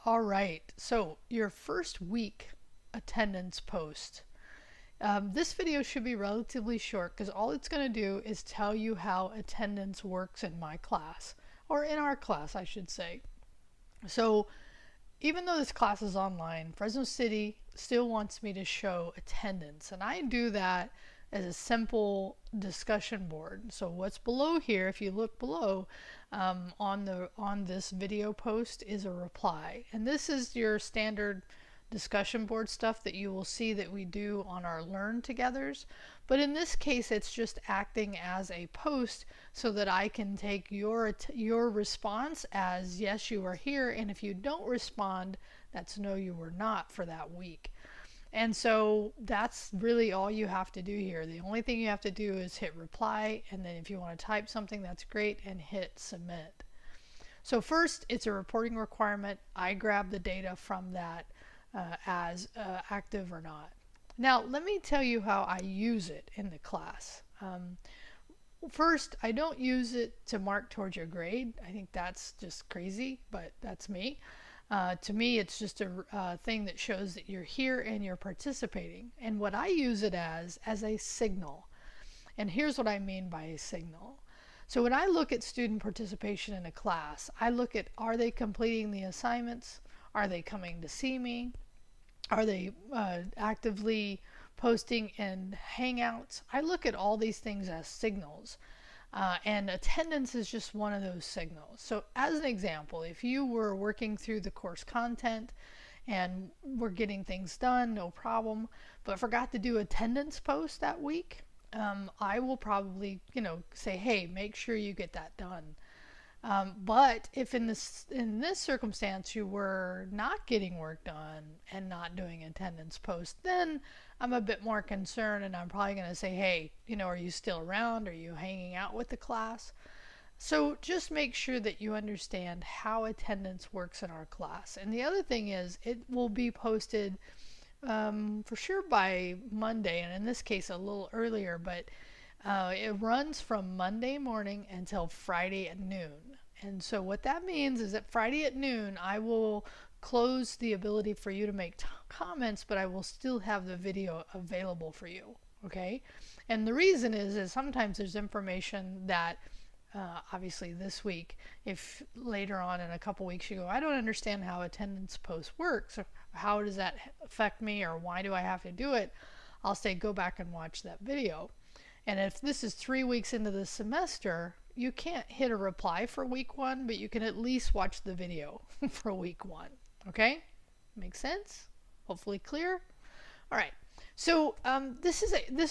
All right, so your first week attendance post. This video should be relatively short because all it's going to do is tell you how attendance works in my class, or in our class, I should say. So even though this class is online, Fresno City still wants me to show attendance, and I do that as a simple discussion board. So what's below here, if you look below on this video post, is a reply, and this is your standard discussion board stuff that you will see that we do on our Learn Togethers. But in this case, it's just acting as a post so that I can take your response as yes, you are here, and if you don't respond, that's no, you were not for that week. And so that's really all you have to do here. The only thing you have to do is hit reply, and then if you want to type something, that's great, and hit submit. So first, it's a reporting requirement. I grab the data from that as active or not. Now let me tell you how I use it in the class. First, I don't use it to mark towards your grade. I think that's just crazy, but that's me. To me, it's just a thing that shows that you're here and you're participating. And what I use it as a signal. And here's what I mean by a signal. So when I look at student participation in a class, I look at, are they completing the assignments? Are they coming to see me? Are they actively posting in Hangouts? I look at all these things as signals. And attendance is just one of those signals. So as an example, if you were working through the course content and were getting things done, no problem, but forgot to do attendance post that week, I will probably, say, hey, make sure you get that done. But if in this circumstance you were not getting work done and not doing attendance post, then I'm a bit more concerned, and I'm probably going to say, hey, are you still around? Are you hanging out with the class? So just make sure that you understand how attendance works in our class. And the other thing is, it will be posted for sure by Monday, and in this case a little earlier, but it runs from Monday morning until Friday at noon. And so what that means is that Friday at noon, I will close the ability for you to make comments, but I will still have the video available for you. Okay? And the reason is sometimes there's information that obviously this week, if later on in a couple weeks you go, I don't understand how attendance post works, or how does that affect me, or why do I have to do it, I'll say go back and watch that video. And if this is 3 weeks into the semester, you can't hit a reply for week 1, but you can at least watch the video for week 1. Okay? Makes sense? Hopefully clear? All right. So this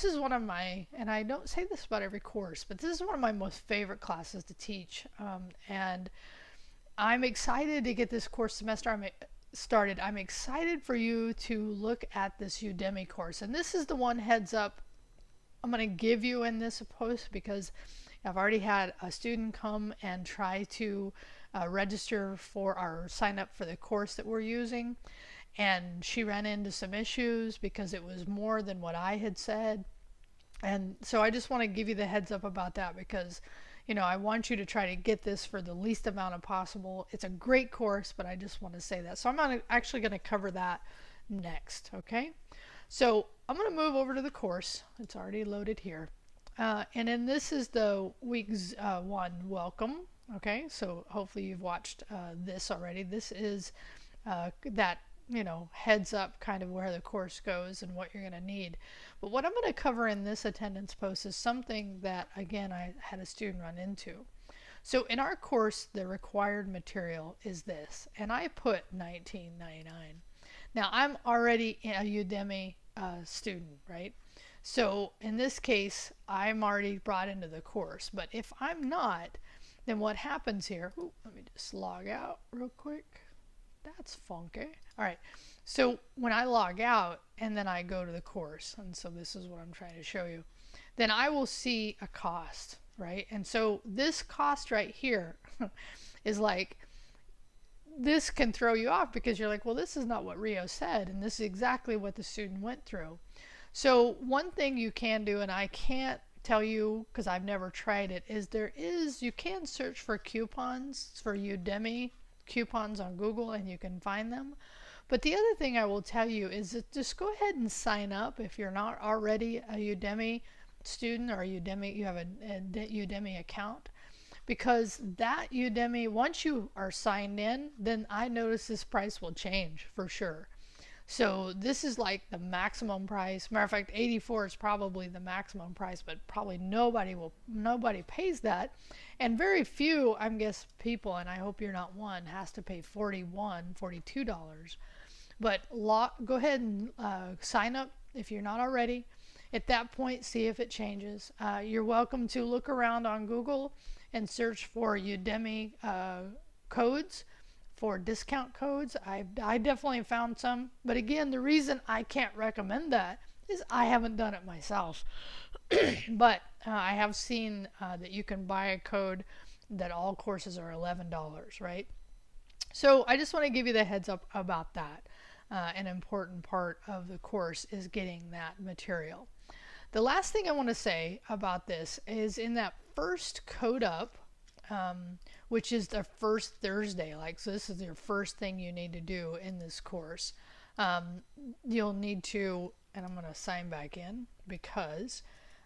is one of my, and I don't say this about every course, but this is one of my most favorite classes to teach. And I'm excited to get this course semester started. I'm excited for you to look at this Udemy course. And this is the one, heads up, I'm going to give you in this post, because I've already had a student come and try to register for or sign up for the course that we're using, and she ran into some issues because it was more than what I had said. And so I just want to give you the heads up about that, because I want you to try to get this for the least amount of possible. It's a great course, but I just want to say that. So I'm actually going to cover that next. Okay, so I'm going to move over to the course. It's already loaded here. And then this is the week 1 welcome. Okay, so hopefully you've watched this already. This is that, heads up kind of where the course goes and what you're going to need. But what I'm going to cover in this attendance post is something that, again, I had a student run into. So in our course, the required material is this, and I put $19.99. Now I'm already a Udemy student, right? So in this case, I'm already brought into the course. But if I'm not, then what happens here, let me just log out real quick. That's funky. All right, so when I log out and then I go to the course, and so this is what I'm trying to show you, then I will see a cost, right? And so this cost right here is like, this can throw you off, because you're like, well, this is not what Rio said, and this is exactly what the student went through. So one thing you can do, and I can't tell you because I've never tried it, is you can search for coupons for Udemy coupons on Google and you can find them. But the other thing I will tell you is that just go ahead and sign up if you're not already a Udemy student or you have a Udemy account. Because that Udemy, once you are signed in, then I notice this price will change for sure. So this is like the maximum price. Matter of fact, 84 is probably the maximum price, but probably nobody pays that. And very few, I guess, people, and I hope you're not one, has to pay $42. But go ahead and sign up if you're not already. At that point, see if it changes. You're welcome to look around on Google and search for Udemy codes, for discount codes. I definitely found some, but again, the reason I can't recommend that is I haven't done it myself. But I have seen that you can buy a code that all courses are $11, right? So I just want to give you the heads up about that. An important part of the course is getting that material. The last thing I want to say about this is in that first code up, which is the first Thursday, so this is your first thing you need to do in this course. You'll need to, and I'm going to sign back in because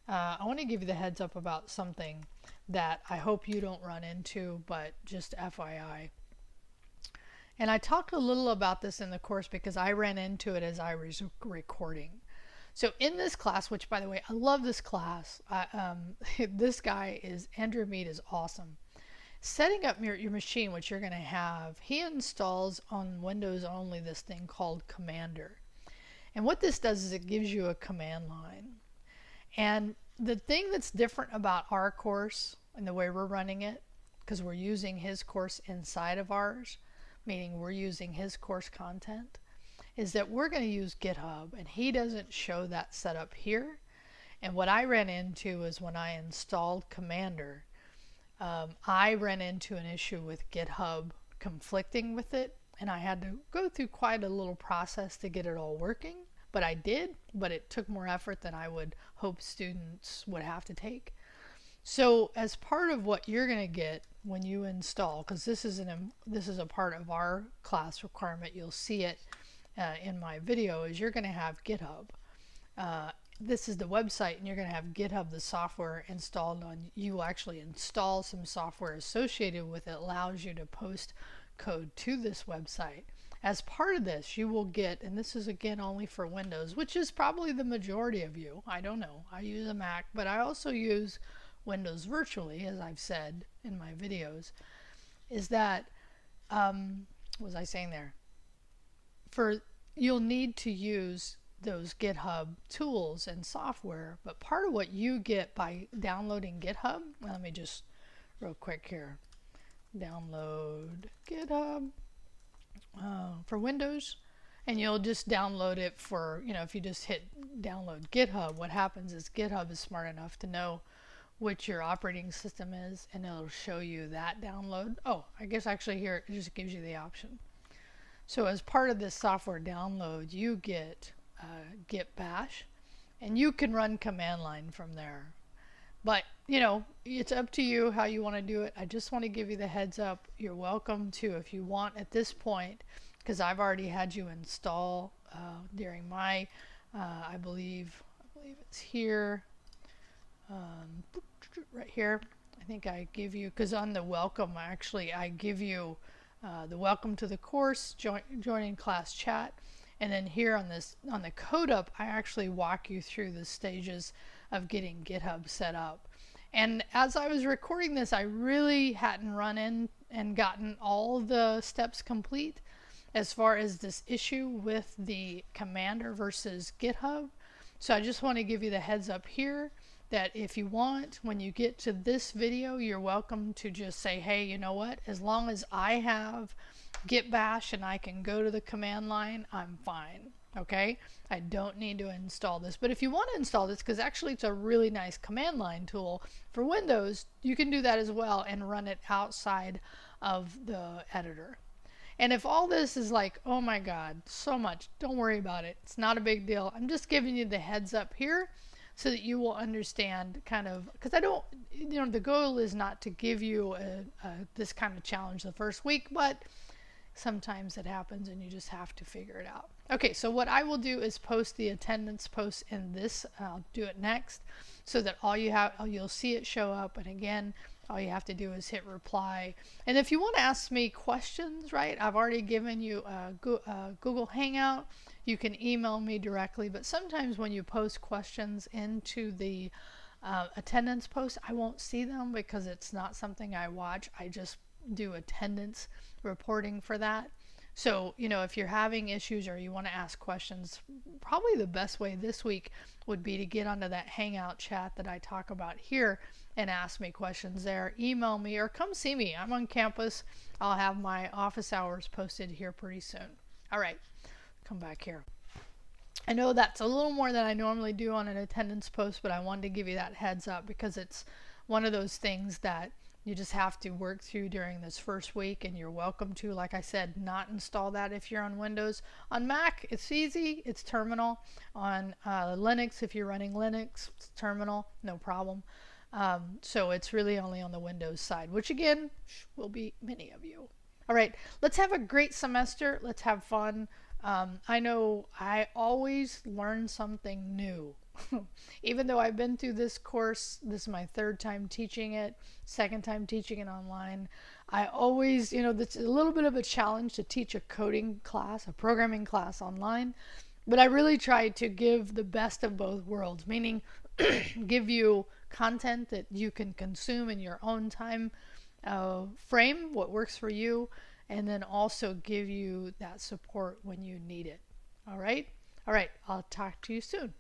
I want to give you the heads up about something that I hope you don't run into, but just FYI. And I talked a little about this in the course because I ran into it as I was recording. So in this class, which by the way, I love this class. This guy Andrew Mead is awesome. Setting up your machine, which you're going to have, he installs on Windows only this thing called Commander. And what this does is it gives you a command line. And the thing that's different about our course and the way we're running it, because we're using his course inside of ours, meaning we're using his course content, is that we're going to use GitHub, and he doesn't show that setup here. And what I ran into is when I installed Commander, I ran into an issue with GitHub conflicting with it, and I had to go through quite a little process to get it all working. But I did, but it took more effort than I would hope students would have to take. So as part of what you're going to get when you install, because this is a part of our class requirement, you'll see it in my video, is you're going to have GitHub. This is the website, and you're going to have GitHub, the software installed on. You will actually install some software associated with it, allows you to post code to this website. As part of this, you will get, and this is again only for Windows, which is probably the majority of you. I don't know. I use a Mac, but I also use Windows virtually, as I've said in my videos. Is that, what was I saying there? You'll need to use those GitHub tools and software, but part of what you get by downloading GitHub, let me just real quick here, download GitHub for Windows, and you'll just download it for, if you just hit download GitHub, what happens is GitHub is smart enough to know which your operating system is, and it'll show you that download. Oh, I guess actually here it just gives you the option. So as part of this software download, you get Git Bash, and you can run command line from there. But it's up to you how you want to do it. I just want to give you the heads up. You're welcome to, if you want at this point, because I've already had you install during my, I believe it's here, right here. I think I give you, because on the welcome, actually, I give you the welcome to the course, joining class chat. And then here on the code up, I actually walk you through the stages of getting GitHub set up. And as I was recording this, I really hadn't run in and gotten all the steps complete as far as this issue with the Commander versus GitHub. So I just want to give you the heads up here that if you want, when you get to this video, you're welcome to just say, hey, you know what? As long as I have Git Bash and I can go to the command line, I'm fine. Okay, I don't need to install this. But if you want to install this, because actually it's a really nice command line tool for Windows, you can do that as well and run it outside of the editor. And if all this is like, oh my God, so much, don't worry about it. It's not a big deal. I'm just giving you the heads up here so that you will understand kind of, because I don't, the goal is not to give you this kind of challenge the first week, but sometimes it happens and you just have to figure it out. Okay, so what I will do is post the attendance post in this. I'll do it next so that you'll see it show up. And again, all you have to do is hit reply. And if you want to ask me questions, right, I've already given you a Google Hangout. You can email me directly, but sometimes when you post questions into the attendance post, I won't see them because it's not something I watch. I just do attendance reporting for that. So, if you're having issues or you want to ask questions, probably the best way this week would be to get onto that Hangout chat that I talk about here and ask me questions there. Email me or come see me. I'm on campus. I'll have my office hours posted here pretty soon. All right, come back here. I know that's a little more than I normally do on an attendance post, but I wanted to give you that heads up because it's one of those things that you just have to work through during this first week, and you're welcome to, like I said, not install that if you're on Windows. On Mac, it's easy. It's terminal. On Linux, if you're running Linux, it's terminal, no problem. So it's really only on the Windows side, which again, will be many of you. All right, let's have a great semester. Let's have fun. I know I always learn something new. Even though I've been through this course, this is my third time teaching it, second time teaching it online. I always, it's a little bit of a challenge to teach a coding class, a programming class online, but I really try to give the best of both worlds, meaning give you content that you can consume in your own time frame, what works for you, and then also give you that support when you need it. All right? All right, I'll talk to you soon.